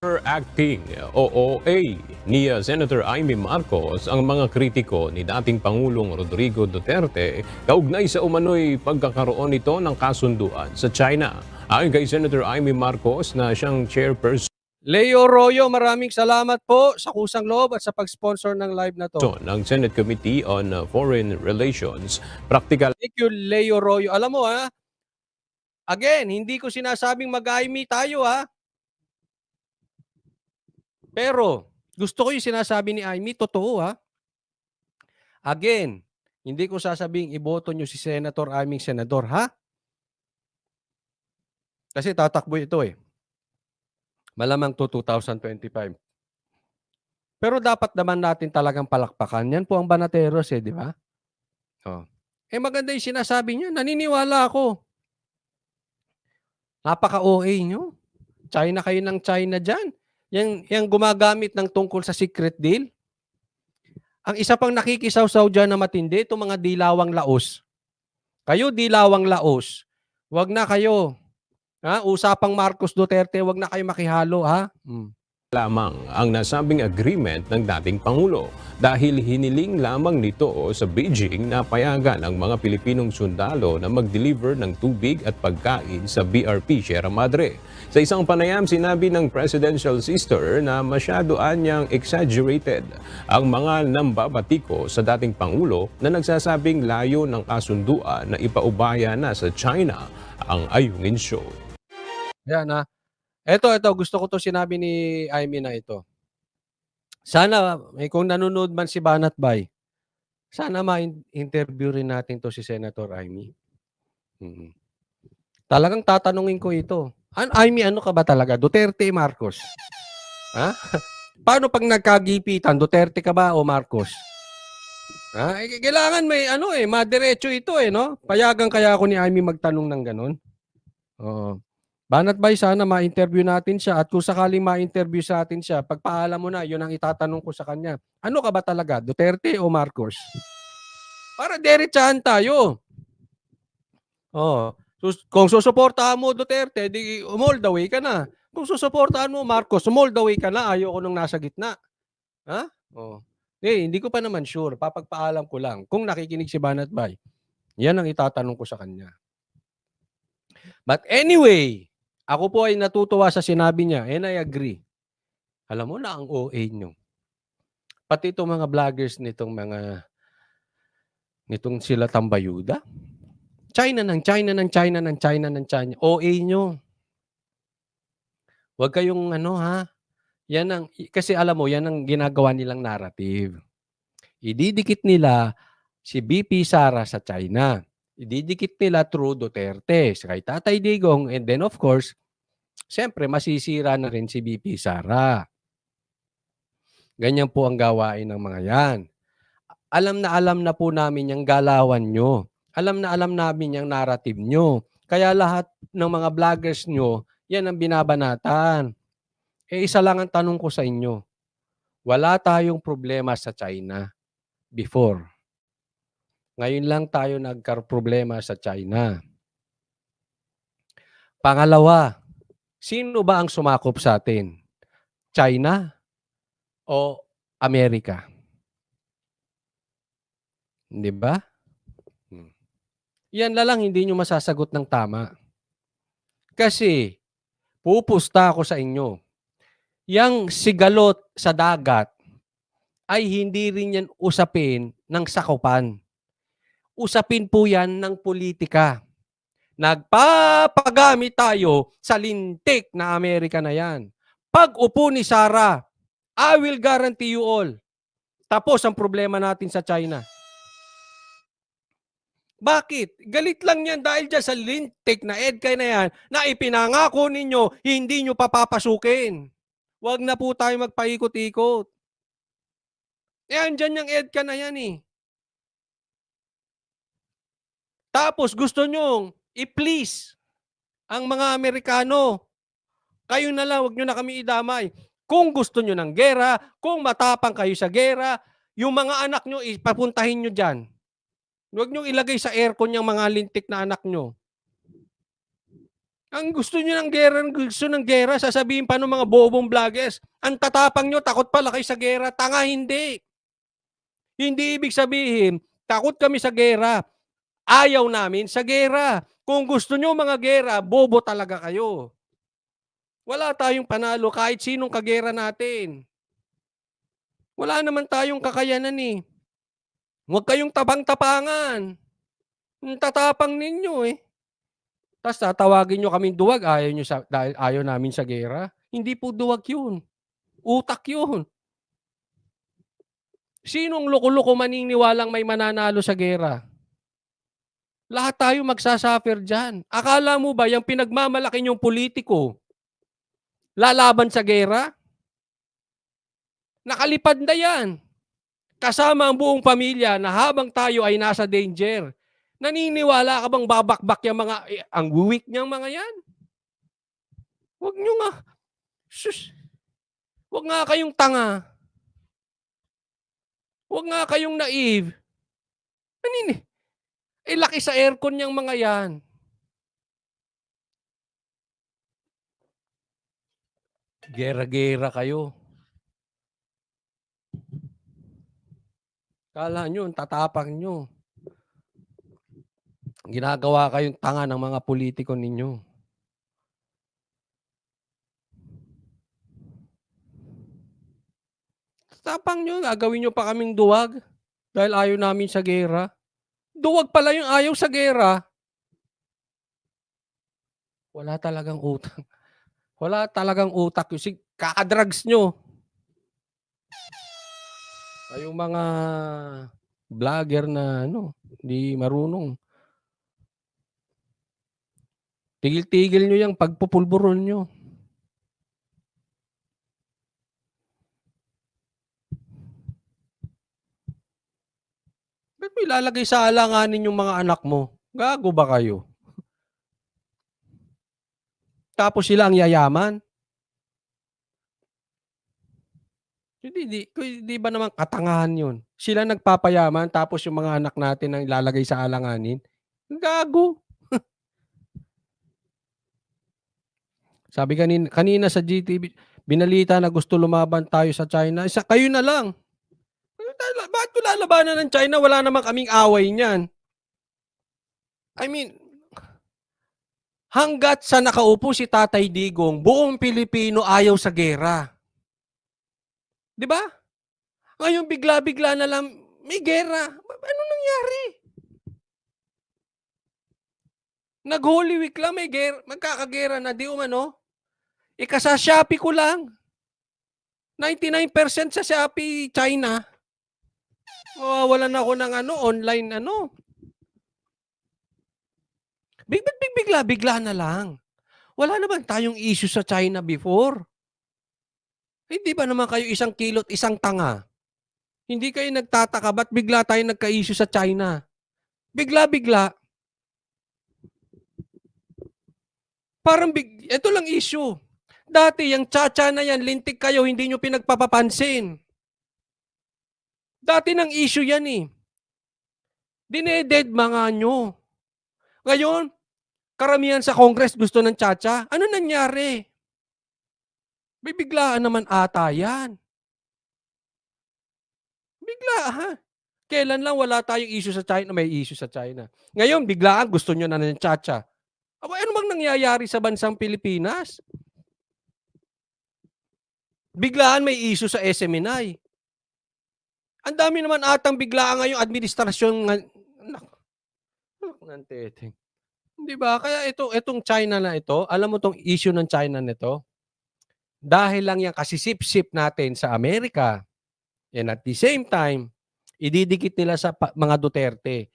Acting OOA ni Senator Amy Marcos ang mga kritiko ni dating Pangulong Rodrigo Duterte kaugnay sa umano'y pagkakaroon nito ng kasunduan sa China. Ayon kay Senator Amy Marcos na siyang chairperson Leo Royo, maraming salamat po sa kusang loob at sa pag-sponsor ng live na to. ng Senate Committee on Foreign Relations, practical Thank you, Leo Royo. Alam mo again, hindi ko sinasabing mag-IME tayo Pero gusto ko yung sinasabi ni Amy, totoo Again, hindi ko sasabing iboto nyo si Senator Aming senador Kasi tatakbo ito Malamang to 2025. Pero dapat naman natin talagang palakpakan. Yan po ang Banateros di ba? Maganda yung sinasabi niya. Naniniwala ako. Napaka-OA nyo. China kayo ng China dyan. Yang gumagamit ng tungkol sa secret deal. Ang isa pang nakikisaw-saw dyan na matindi, itong mga dilawang laos. Kayo dilawang laos, wag na kayo. Usapang Marcos Duterte, wag na kayo makihalo lamang ang nasabing agreement ng dating Pangulo dahil hiniling lamang nito sa Beijing na payagan ang mga Pilipinong sundalo na mag-deliver ng tubig at pagkain sa BRP Sierra Madre. Sa isang panayam, sinabi ng presidential sister na masyado anyang exaggerated ang mga nambabatiko sa dating Pangulo na nagsasabing layo ng kasunduan na ipaubaya na sa China ang Ayungin Show. Yan Ito, gusto ko to sinabi ni Amy na ito. Sana, kung nanonood man si Banat Bay, sana ma-interview rin natin to si Senator Amy. Talagang tatanungin ko ito. Amy, ano ka ba talaga? Duterte, Marcos? Paano pag nagkagipitan, Duterte ka ba o Marcos? Kailangan may madiretso ito no? Payagan kaya ako ni Amy magtanong ng ganun. Oo. Banat Bay, sana ma-interview natin siya at kung sakaling ma-interview sa atin siya, pagpaalam mo na, yun ang itatanong ko sa kanya. Ano ka ba talaga, Duterte o Marcos? Para diretsahan tayo. Kung susuportahan mo Duterte, di all the way ka na. Kung susuportahan mo Marcos, all the way ka na. Ayoko nung nasa gitna. Hindi ko pa naman sure. Papagpaalam ko lang. Kung nakikinig si Banat Bay, yan ang itatanong ko sa kanya. But anyway, ako po ay natutuwa sa sinabi niya and I agree. Alam mo na ang OA nyo. Pati itong mga vloggers nitong sila Tambayuda. China ng China. OA nyo. Huwag kayong kasi alam mo, yan ang ginagawa nilang narrative. Ididikit nila si BP Sara sa China. Ididikit nila through Duterte sa kay Tatay Digong and then of course, siyempre masisira na rin si BP Sara. Ganyan po ang gawain ng mga yan. Alam na po namin yung galawan nyo. Alam namin yung narrative nyo. Kaya lahat ng mga vloggers nyo, yan ang binabanatan. Isa lang ang tanong ko sa inyo. Wala tayong problema sa China before. Ngayon lang tayo nagka-problema sa China. Pangalawa, sino ba ang sumakop sa atin? China o Amerika? Di ba? Yan lang hindi nyo masasagot ng tama. Kasi, pupusta ako sa inyo. Yang sigalot sa dagat ay hindi rin yan usapin ng sakupan. Usapin po yan ng politika. Nagpapagamit tayo sa lintik na Amerika na yan. Pag upo ni Sara, I will guarantee you all. Tapos ang problema natin sa China. Bakit? Galit lang yan dahil dyan sa lintik na EDCA na yan na ipinangako ninyo, hindi nyo papapasukin. Huwag na po tayo magpaikot-ikot. Andyan yung EDCA na yan Tapos gusto nyong i-please ang mga Amerikano. Kayo na lang, huwag nyo na kami idamay. Kung gusto nyo ng gera, kung matapang kayo sa gera, yung mga anak nyo, ipapuntahin nyo dyan. Huwag nyo ilagay sa aircon yung mga lintik na anak nyo. Ang gusto niyo ng gera, gusto ng gera, sasabihin pa ng mga bobong vloggers, ang tatapang niyo, takot pala kayo sa gera. Tanga, hindi. Hindi ibig sabihin, takot kami sa gera. Ayaw namin sa gera. Kung gusto niyo mga gera, bobo talaga kayo. Wala tayong panalo kahit sinong kagera natin. Wala naman tayong kakayanan eh. Huwag kayong tabang-tapangan. Ang tatapang ninyo eh. Tapos tatawagin nyo kaming duwag, dahil ayaw namin sa gera. Hindi po duwag yun. Utak yun. Sinong loko-loko maniniwalang may mananalo sa gera? Lahat tayo magsasuffer dyan. Akala mo ba yung pinagmamalaki nyong politiko, lalaban sa gera? Nakalipad na yan. Kasama ang buong pamilya na habang tayo ay nasa danger. Naniniwala ka bang babakbak yung mga, ang weak niyang mga yan? Huwag nyo nga. Sus. Huwag nga kayong tanga. Huwag nga kayong naive. Laki sa aircon niyang mga yan. Gera-gera kayo. Kala nyo, ang tatapang nyo. Ginagawa kayong tanga ng mga politiko ninyo. Tapang nyo, gagawin nyo pa kaming duwag dahil ayaw namin sa gera. Duwag pala yung ayaw sa gera. Wala talagang utak. Wala talagang utak. Yung kakadrugs nyo. Kayong mga vlogger na hindi marunong. Tigil-tigil nyo yung pagpupulburon nyo. Ba't mo ilalagay sa alanganin yung mga anak mo? Gago ba kayo? Tapos sila ang yayaman? Di ba naman katangahan yun? Sila nagpapayaman tapos yung mga anak natin ang ilalagay sa alanganin? Gago. Sabi kanina sa GTV, binalita na gusto lumaban tayo sa China. Kayo na lang. Bakit ko lalabanan ng China? Wala naman kaming away niyan. I mean, hanggat sa nakaupo si Tatay Digong, buong Pilipino ayaw sa gera. Di ba? Ngayon bigla-bigla na lang, may gera. Ano nangyari? Nag-Holy Week lang, may gera, magkakagera na, di umano. Sa Shopee ko lang. 99% sa Shopee, China. Mawawalan ako ng online Bigla na lang. Wala naman tayong issue sa China before. Hindi ba naman kayo isang kilot, isang tanga? Hindi kayo nagtataka, ba't bigla tayo nagka-issue sa China? Bigla-bigla. Parang ito lang issue. Dati, yung tsa-tsa na yan, lintik kayo, hindi nyo pinagpapapansin. Dati nang issue yan eh. Dineded mga nyo. Ngayon, karamihan sa Congress gusto ng tsa-tsa. Ano nangyari? Biglaan naman ata yan. Bigla, ha? Kailan lang wala tayong issue sa China, may issue sa China. Ngayon, biglaan gusto nyo na ng tsa-tsa. Ano bang nangyayari sa bansang Pilipinas? Biglaan may issue sa SMNI. Ang dami naman atang biglaan ngayong administrasyon. Di ba? Kaya itong China na ito, alam mo tong issue ng China nito? Dahil lang yung kasisip-sip natin sa Amerika, and at the same time, ididikit nila sa mga Duterte.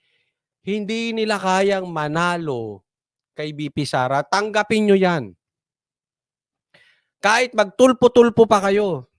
Hindi nila kayang manalo kay BP Sara. Tanggapin nyo yan. Kahit magtulpo-tulpo pa kayo,